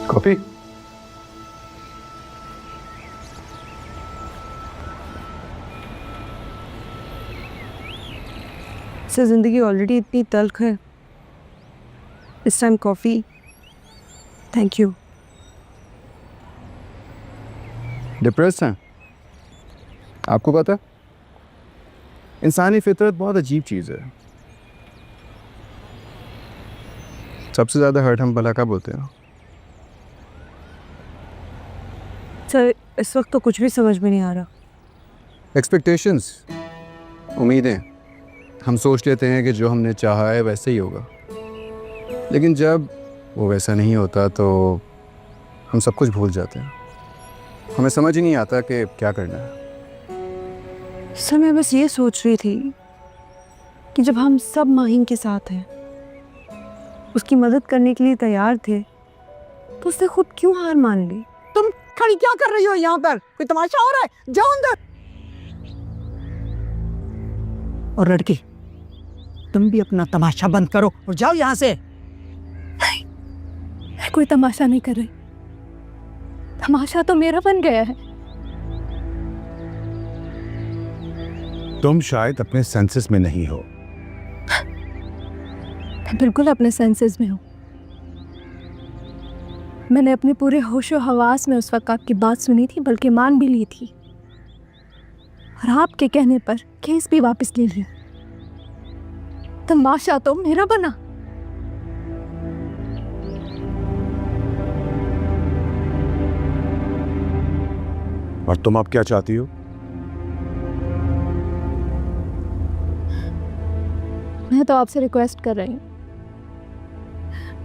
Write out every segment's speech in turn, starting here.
Coffee. से ज़िंदगी already इतनी तल्ख है, इस time coffee. Thank you. Depressed हैं? आपको पता है, इंसानी फितरत बहुत अजीब चीज़ है। सबसे ज़्यादा हर्ट हम भला कब होते हैं? सर इस वक्त तो कुछ भी समझ में नहीं आ रहा। एक्सपेक्टेशंस, उम्मीदें। हम सोच लेते हैं कि जो हमने चाहा है वैसे ही होगा, लेकिन जब वो वैसा नहीं होता तो हम सब कुछ भूल जाते हैं। हमें समझ ही नहीं आता कि क्या करना है। सर मैं बस ये सोच रही थी कि जब हम सब माहिम के साथ हैं, उसकी मदद करने के लिए तैयार थे, तो उसने खुद क्यों हार मान ली? तुम खड़ी क्या कर रही हो यहाँ पर? कोई तमाशा हो रहा है? जाओ अंदर। और लड़की, तुम भी अपना तमाशा बंद करो और जाओ यहाँ से। मैं कोई तमाशा नहीं कर रही। तमाशा तो मेरा बन गया है। तुम शायद अपने सेंसेस में नहीं हो। मैं बिल्कुल अपने सेंसेस में हूँ। मैंने अपने पूरे होशो हवास में उस वक्त आपकी बात सुनी थी, बल्कि मान भी ली थी, और आपके कहने पर केस भी वापस ले लिया। तमाशा तो मेरा बना। और तुम अब क्या चाहती हो? मैं तो आपसे रिक्वेस्ट कर रही हूँ,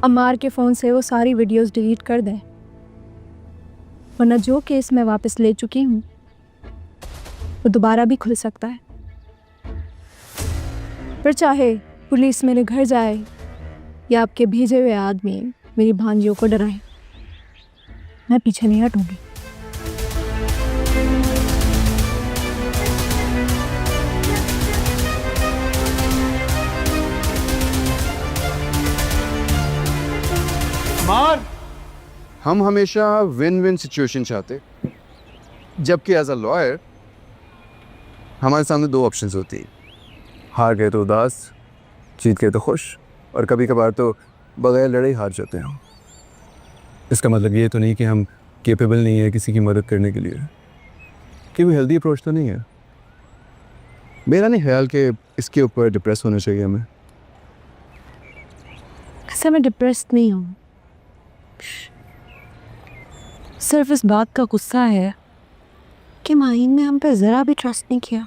अम्मार के फ़ोन से वो सारी वीडियोस डिलीट कर दें, वरना जो केस मैं वापस ले चुकी हूँ वो दोबारा भी खुल सकता है। फिर चाहे पुलिस मेरे घर जाए या आपके भेजे हुए आदमी मेरी भांजियों को डराए, मैं पीछे नहीं हटूंगी। हम हमेशा विन विन सिचुएशन चाहते, जबकि एज अ लॉयर हमारे सामने दो ऑप्शंस होती हैं। हार गए तो उदास, जीत गए तो खुश, और कभी कभार तो बगैर लड़े ही हार जाते हैं हम। इसका मतलब ये तो नहीं कि हम केपेबल नहीं है किसी की मदद करने के लिए, कि वो हेल्दी अप्रोच तो नहीं है। मेरा नहीं ख्याल कि इसके ऊपर डिप्रेस होना चाहिए हमें। ऐसे मैं डिप्रेस्ड नहीं हूँ, सिर्फ इस बात का गुस्सा है कि माहिन ने हम पे ज़रा भी ट्रस्ट नहीं किया।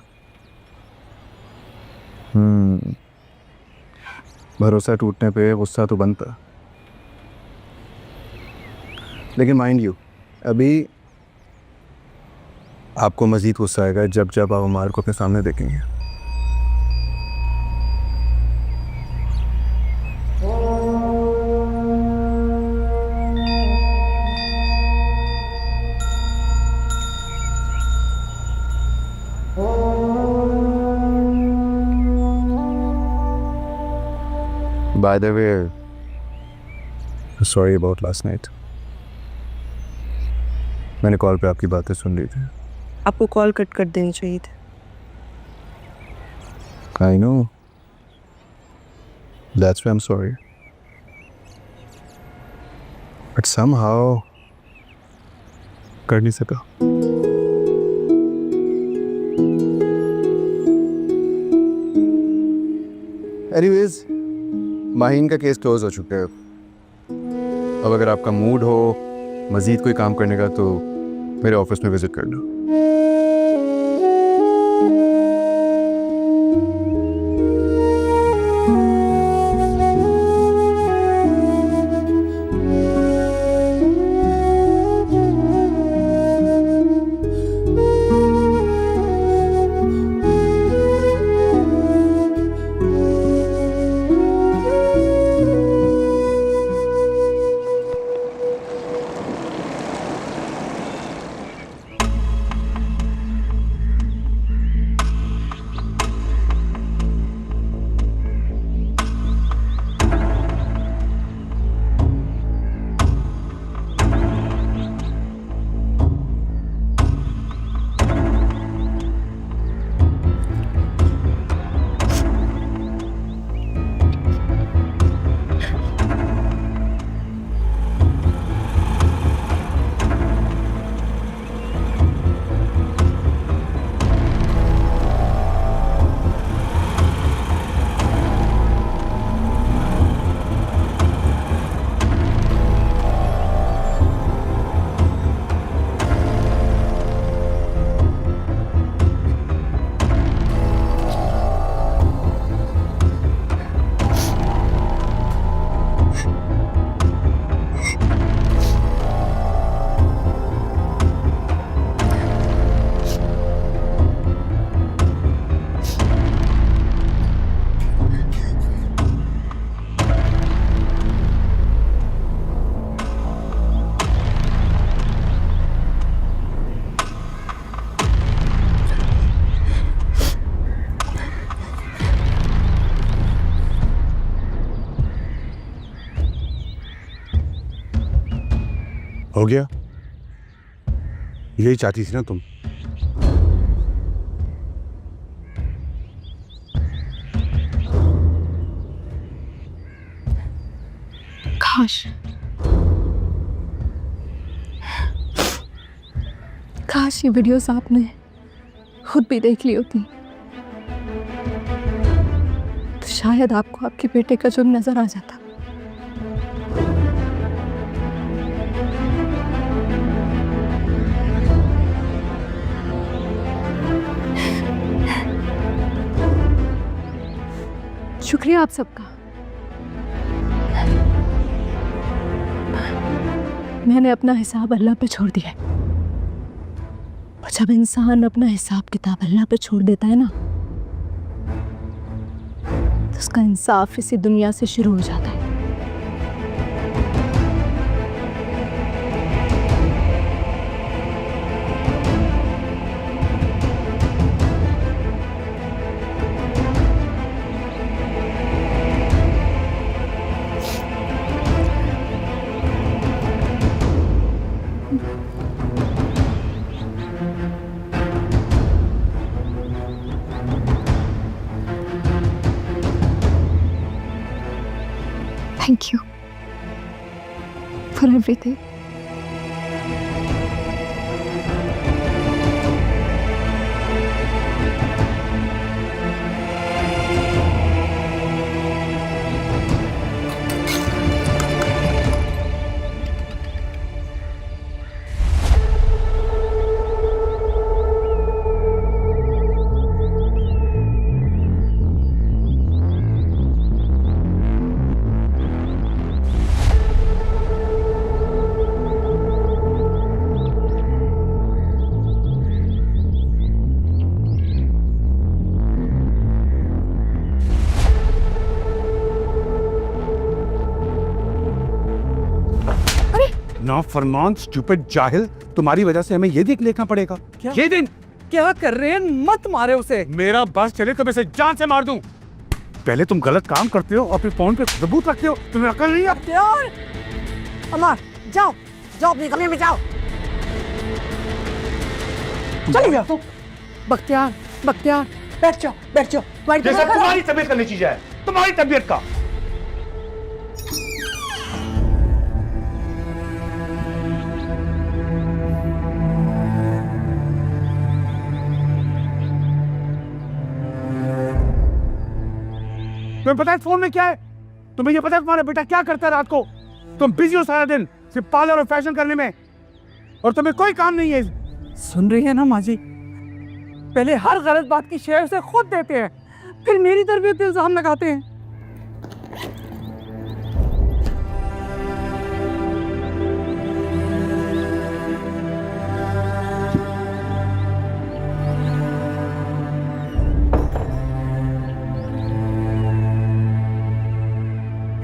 भरोसा टूटने पे गुस्सा तो बनता, लेकिन माइंड यू, अभी आपको मज़ीद गुस्सा आएगा जब जब आप अमार को अपने सामने देखेंगे। By the way, sorry about last night. मैंने कॉल पे आपकी बातें सुन ली थी। आपको कॉल कट कर देनी चाहिए थी। I know. That's why I'm sorry. But somehow कर नहीं सका। Anyways, माहीन का केस क्लोज हो चुका है। अब अगर आपका मूड हो मज़ीद कोई काम करने का तो मेरे ऑफिस में विजिट कर लो। हो गया? यही चाहती थी ना तुम? काश ये वीडियोस आपने खुद भी देख ली होती, तो शायद आपको आपके बेटे का जुर्म नजर आ जाता। शुक्रिया आप सबका। मैंने अपना हिसाब अल्लाह पे छोड़ दिया है, और जब इंसान अपना हिसाब किताब अल्लाह पे छोड़ देता है ना, तो उसका इंसाफ इसी दुनिया से शुरू हो जाता है। Thank you for everything. ना फरमान स्टूपिड जाहिल, तुम्हारी वजह से हमें ये देख लेना पड़ेगा। क्या? ये दिन क्या कर रहे हैं? मत मारे उसे। मेरा बस चले तो मैं इसे जान से मार दूं। पहले तुम गलत काम करते हो और फिर फोन पे सबूत रखते हो। तुम्हें अकल नहीं है? यार अमर, जाओ जाओ अपने कमरे में जाओ। चलिए तो बख्तियार, बख्तियार बैठ जाओ, बैठ जाओ। जैसे तुम्हारी तबीयत का नतीजा है, तुम्हारी तबीयत का। तुम्हें पता है फोन में क्या है? तुम्हें ये पता है तुम्हारा बेटा क्या करता है रात को? तुम बिजी हो सारा दिन सिर्फ पार्लर और फैशन करने में, और तुम्हें कोई काम नहीं है। सुन रही है ना माँ जी? पहले हर गलत बात की शेयर से खुद देते हैं, फिर मेरी तरबियत पे इल्जाम लगाते हैं।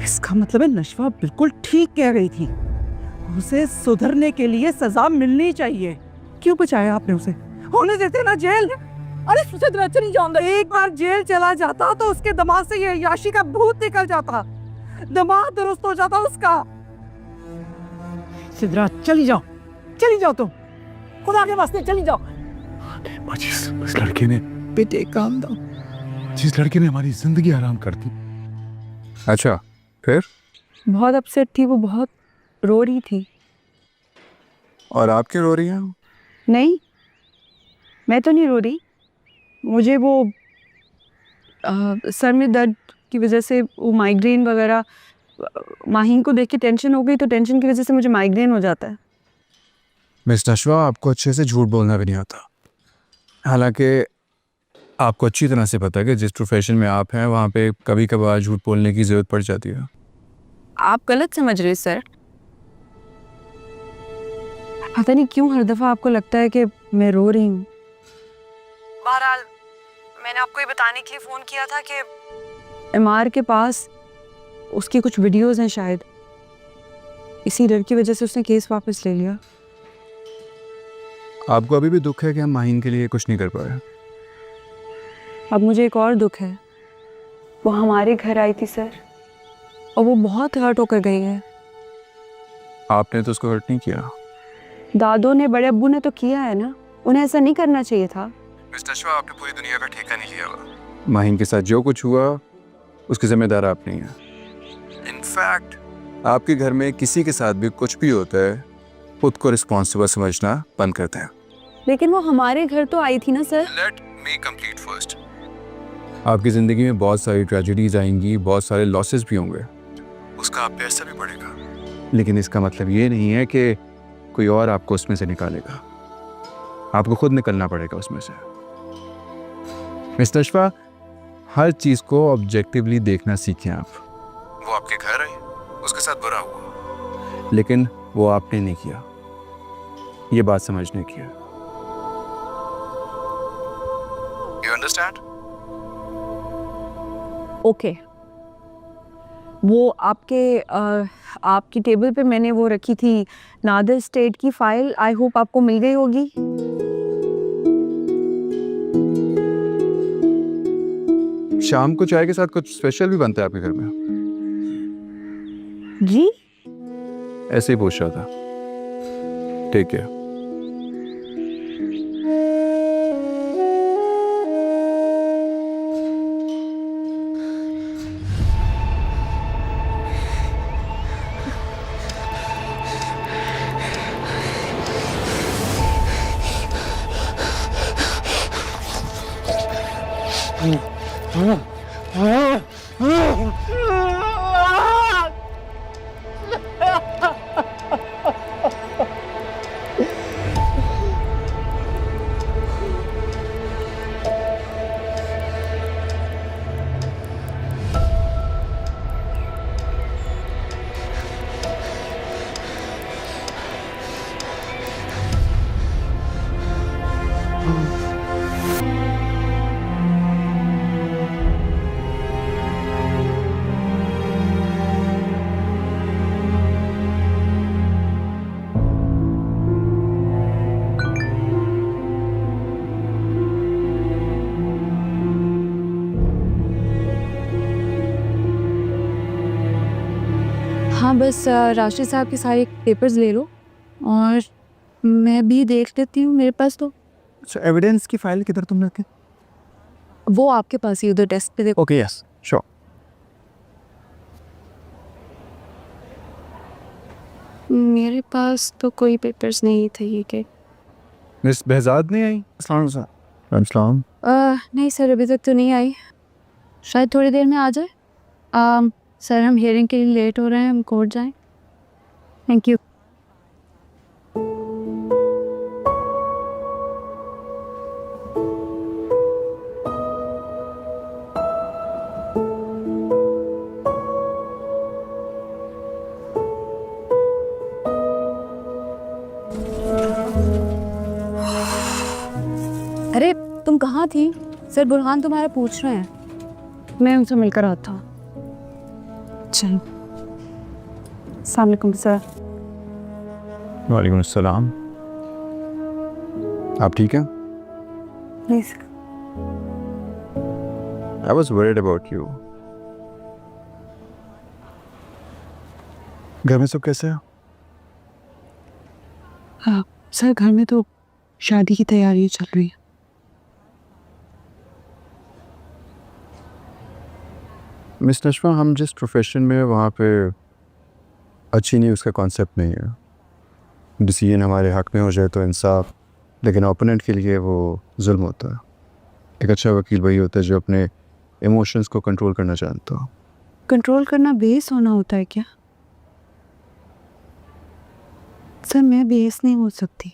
इसका मतलब है नशवा बिल्कुल ठीक कह रही थी। उसे सुधरने के लिए सजा मिलनी चाहिए। क्यों बचाया आपने उसे? होने देते ना जेल। अरे सिद्धरा चली जाऊंगा। एक बार जेल चला जाता तो उसके दिमाग से ये याशी का भूत निकल जाता, दिमाग दुरुस्त हो जाता उसका। सिद्धरा चली जाओ तुम, खुदा के वास्ते चली जाओ। जिस लड़के ने बेटे काम दो, जिस लड़के ने हमारी जिंदगी आराम कर दी। अच्छा, फिर? बहुत अपसेट थी वो, बहुत रो रही थी। और आप क्यों रो रही हैं? नहीं, मैं तो नहीं रो रही। मुझे वो सर में दर्द की वजह से वो माइग्रेन वगैरह, माहीन को देख के टेंशन हो गई, तो टेंशन की वजह से मुझे माइग्रेन हो जाता है। मिस नशवा, आपको अच्छे से झूठ बोलना भी नहीं आता। हालांकि आपको अच्छी तरह से पता है कि जिस प्रोफेशन में आप हैं वहाँ पे कभी कभार झूठ बोलने की ज़रूरत पड़ जाती है। आप गलत समझ रहे सर। पता नहीं क्यों हर दफ़ा आपको लगता है कि मैं रो रही हूँ। बहरहाल मैंने आपको ये बताने के लिए फ़ोन किया था कि एमआर के पास उसकी कुछ वीडियोस हैं, शायद इसी डर की वजह से उसने केस वापस ले लिया। आपको अभी भी दुख है कि हम माहीन के लिए कुछ नहीं कर पाए? अब मुझे एक और दुख है। वो हमारे घर आई थी सर, और वो बहुत हर्ट होकर गई है। आपने तो उसको हर्ट नहीं किया। दादो ने, बड़े अब्बू ने तो किया है ना, उन्हें ऐसा नहीं करना चाहिए था। मिस्टर अशफाक, आपने पूरी दुनिया का ठेका नहीं लिया हुआ। माहिन के साथ जो कुछ हुआ उसके जिम्मेदार आप नहीं हैं। इनफैक्ट आपके घर में किसी के साथ भी कुछ भी होता है, खुद को रिस्पॉन्सिबल समझना बंद करते हैं। लेकिन वो हमारे घर तो आई थी ना sir. Let me complete first. आपकी ज़िंदगी में बहुत सारी ट्रेजेडीज आएंगी, बहुत सारे लॉसेस भी होंगे, उसका आप पे असर भी पड़ेगा, लेकिन इसका मतलब ये नहीं है कि कोई और आपको उसमें से निकालेगा। आपको खुद निकलना पड़ेगा उसमें से। मिस्टर अशफाक, हर चीज़ को ऑब्जेक्टिवली देखना सीखें आप। वो आपके घर आई, उसके साथ बुरा हुआ, लेकिन वो आपने नहीं किया। ये बात समझने की है। You understand? ओके। वो आपकी टेबल पे मैंने वो रखी थी नादर स्टेट की फाइल, आई होप आपको मिल गई होगी। शाम को चाय के साथ कुछ स्पेशल भी बनता है आपके घर में? जी? ऐसे ही पूछ रहा था। ठीक है। हाँ बस राशि साहब के सारे पेपर्स ले लो और मैं भी देख लेती हूँ, मेरे पास तो अच्छा, एविडेंस की फाइल किधर तुमने रखी? वो आपके पास ही उधर डेस्क पे देखो। Okay, yes, sure. मेरे पास तो कोई पेपर्स नहीं थे ये के। मिस behzad नहीं आई? अस्सलाम। नहीं सर, अभी तक तो नहीं आई, शायद थोड़ी देर में आ जाए। सर हम हियरिंग के लिए लेट हो रहे हैं, हम कोर्ट जाएं। Thank you. अरे तुम कहाँ थी? सर बुरहान तुम्हारा पूछ रहे हैं। मैं उनसे मिलकर आता हूँ। चल। अस्सलाम वालेकुम सर। वालेकुम अस्सलाम। आप ठीक हैं? Please. I was worried about you. घर में सब कैसे हैं? हाँ सर, घर में तो शादी की तैयारी चल रही है। मिस नशवा, हम जिस प्रोफेशन में वहाँ पे अच्छी न्यूज़ का कॉन्सेप्ट नहीं है। डिसीजन हमारे हक में हो जाए तो इंसाफ, लेकिन ओपोनेंट के लिए वो जुल्म होता है। एक अच्छा वकील वही होता है जो अपने इमोशंस को कंट्रोल करना जानता हो। कंट्रोल करना बेस होना होता है क्या? सर मैं बेस नहीं हो सकती।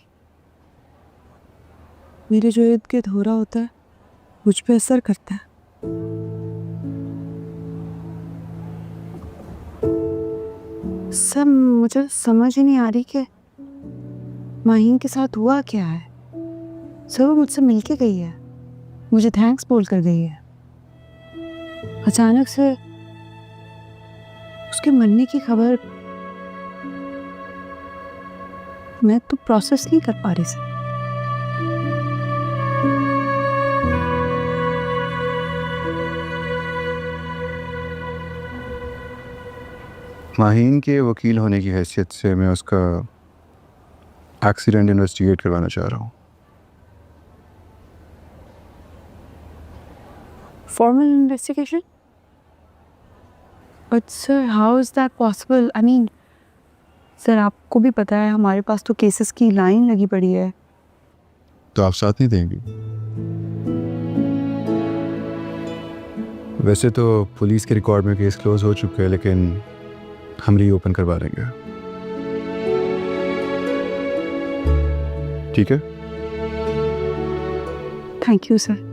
मेरे जो इर्द गिर्द हो रहा होता है मुझ पे असर करता है। सर मुझे समझ ही नहीं आ रही कि माहीन के साथ हुआ क्या है। सर वो मुझसे मिलके गई है, मुझे थैंक्स बोल कर गई है। अचानक से उसके मरने की खबर मैं तो प्रोसेस नहीं कर पा रही सर। माहीन के वकील होने की हैसियत से मैं उसका एक्सीडेंट इन्वेस्टिगेट करवाना चाह रहा हूँ। Formal investigation? But sir, how is that possible? I mean, sir आपको भी पता है हमारे पास तो केसेस की लाइन लगी पड़ी है। तो आप साथ नहीं देंगे? वैसे तो पुलिस के रिकॉर्ड में केस क्लोज हो चुका है, लेकिन हम रीओपन करवा देंगे। ठीक है? Thank you sir.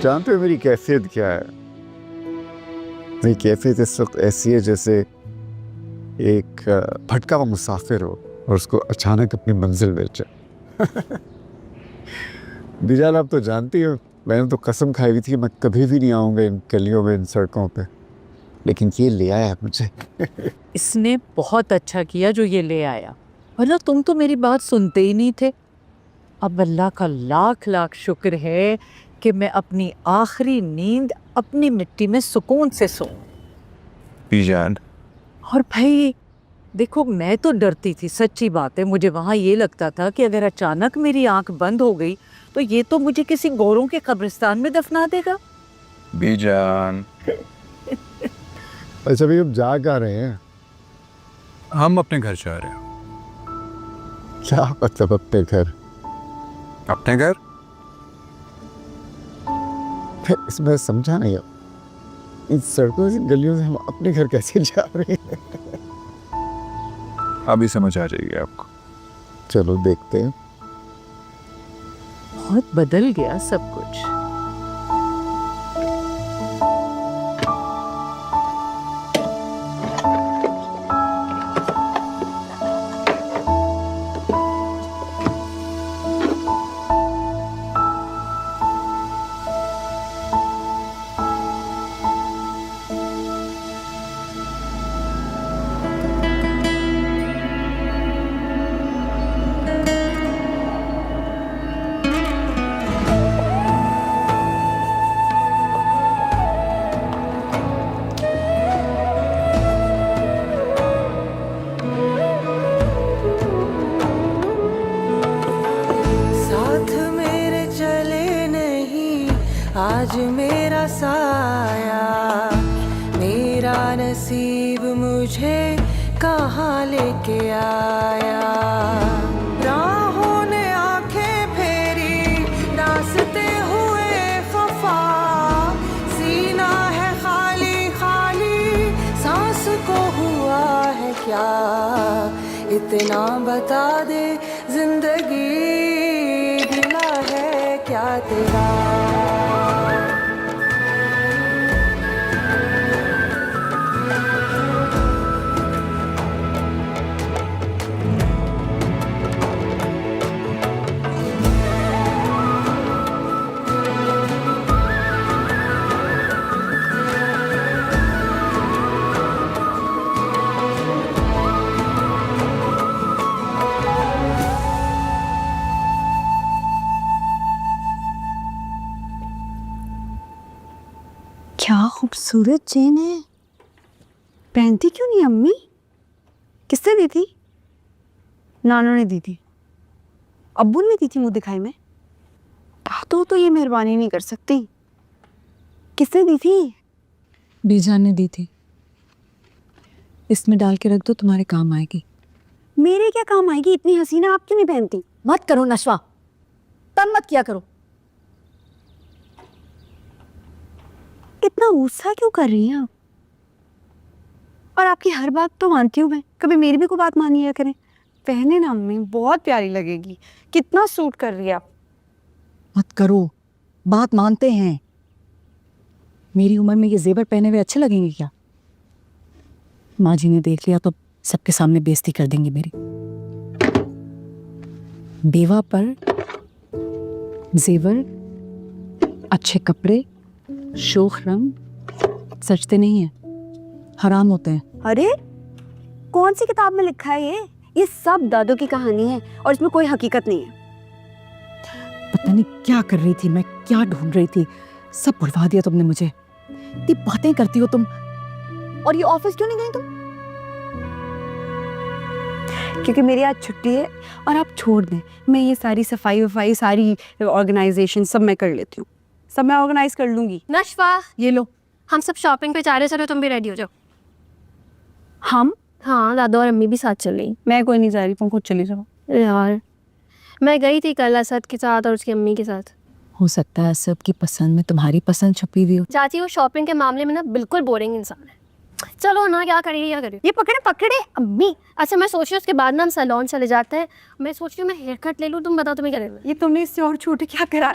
जानते हो मेरी कैफियत क्या है? मेरी कैफियत इस वक्त ऐसी है जैसे एक भटका हुआ मुसाफिर हो और उसको अचानक अपनी मंजिल मिल जाए। बिजाल, आप तो जानती हो मैंने तो कसम खाई हुई थी मैं कभी भी नहीं आऊँगा इन गलियों में, इन सड़कों पे, लेकिन ये ले आया मुझे। इसने बहुत अच्छा किया जो ये ले आया, वरना तुम तो मेरी बात सुनते ही नहीं थे। अब अल्लाह का लाख लाख शुक्र है कि मैं अपनी आखिरी नींद अपनी मिट्टी में सुकून से सोऊं। बिजाल, और भाई देखो, मैं तो डरती थी, सच्ची बात है। मुझे वहाँ ये लगता था कि अगर अचानक मेरी आंख बंद हो गई तो ये तो मुझे किसी गोरों के कब्रिस्तान में दफना देगा। बीजान। अच्छा भाई, अब जा कहाँ रहे हैं? हम अपने घर जा रहे हैं। क्या मतलब अपने घर? अपने घर? इसमें समझा नहीं, इन सड़कों से गलियों से हम अपने घर कैसे जा रहे हैं? अभी समझ आ जाएगी आपको। चलो देखते हैं। बहुत बदल गया सब कुछ। साथ मेरे चले नहीं आज मेरा साया, मेरा नसीब मुझे कहाँ लेके आया। राहों ने आंखें फेरी रास्ते हुए खफा, सीना है खाली खाली सांस को हुआ है क्या। इतना बता दे जिंदगी गिला है क्या तेरा। क्या खूबसूरत चेन है। पहनती क्यों नहीं अम्मी? किसने दी थी? नानू ने दी थी। अब्बू ने दी थी मुंह दिखाई में? तो ये मेहरबानी नहीं कर सकती। किसने दी थी? बीजान ने दी थी। इसमें डाल के रख दो, तुम्हारे काम आएगी। मेरे क्या काम आएगी? इतनी हसीना आप क्यों नहीं पहनती? मत करो नशवा, तंग मत किया करो। इतना गुस्सा क्यों कर रही हैं आप? और आपकी हर बात तो मानती हूँ मैं, कभी मेरी भी कोई बात मानी है करें। पहने ना अम्मी, बहुत प्यारी लगेगी। कितना सूट कर रही है आप। मत करो, बात मानते हैं। मेरी उम्र में ये जेवर पहने हुए अच्छे लगेंगे क्या? माँ जी ने देख लिया तो सबके सामने बेइज्जती कर देंगी मेरी। बेवा पर जेवर, अच्छे कपड़े, शोख रंग सजते नहीं हैं, हराम होते हैं। अरे कौन सी किताब में लिखा है ये सब दादू की कहानी है और इसमें कोई हकीकत नहीं है। पता नहीं क्या कर रही थी मैं, क्या ढूंढ रही थी। सब बुलवा दिया तुमने मुझे, इतनी बातें करती हो तुम। और ये ऑफिस क्यों नहीं गई तुम? क्योंकि मेरी आज छुट्टी है और आप छोड़ दें, मैं ये सारी सफाई वफाई सारी ऑर्गेनाइजेशन सब मैं कर लेती हूँ, सब मैं ऑर्गेनाइज कर लूँगी। नशवा, ये लो। हम सब शॉपिंग पे जा रहे, चलो तुम भी रेडी हो जाओ। हम? हाँ, दादा और अम्मी भी साथ चल रही। मैं कोई नहीं जा रही, तुम खुद चली जाओ। यार मैं गई थी कल असद के साथ और उसकी अम्मी के साथ। हो सकता है सबकी पसंद में तुम्हारी पसंद छुपी हुई हो। चाची वो शॉपिंग के मामले में ना बिल्कुल बोरिंग इंसान है। चलो ना, क्या करेगी क्या करेगी। ये पकड़े पकड़े। अम्मी, अच्छा मैं सोच रही हूँ उसके बाद ना हम सैलून चले जाते हैं। मैं सोच रही हूँ मैं हेयर कट ले लूँ, तुम बताओ तुम्हें क्या करना है? ये तुमने इससे और छोटे क्या करा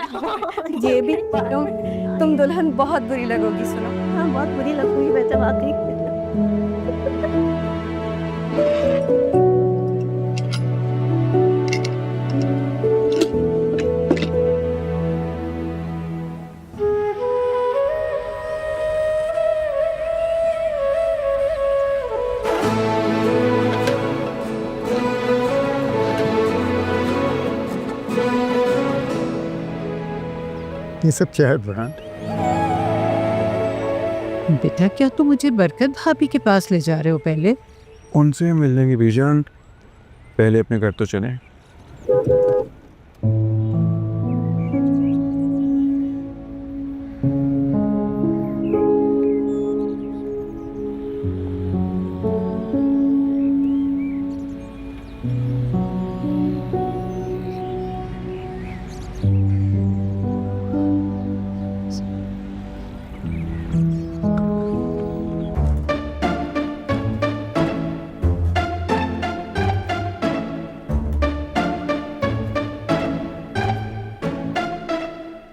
ये भी तुम दुल्हन बहुत बुरी लगोगी। सुनो, हाँ बहुत बुरी लगूंगी वैसे वाकई। ये सब क्या है बुरहान? बेटा क्या तुम मुझे बरकत भाभी के पास ले जा रहे हो? पहले उनसे मिलने की बीजान पहले अपने घर तो चले।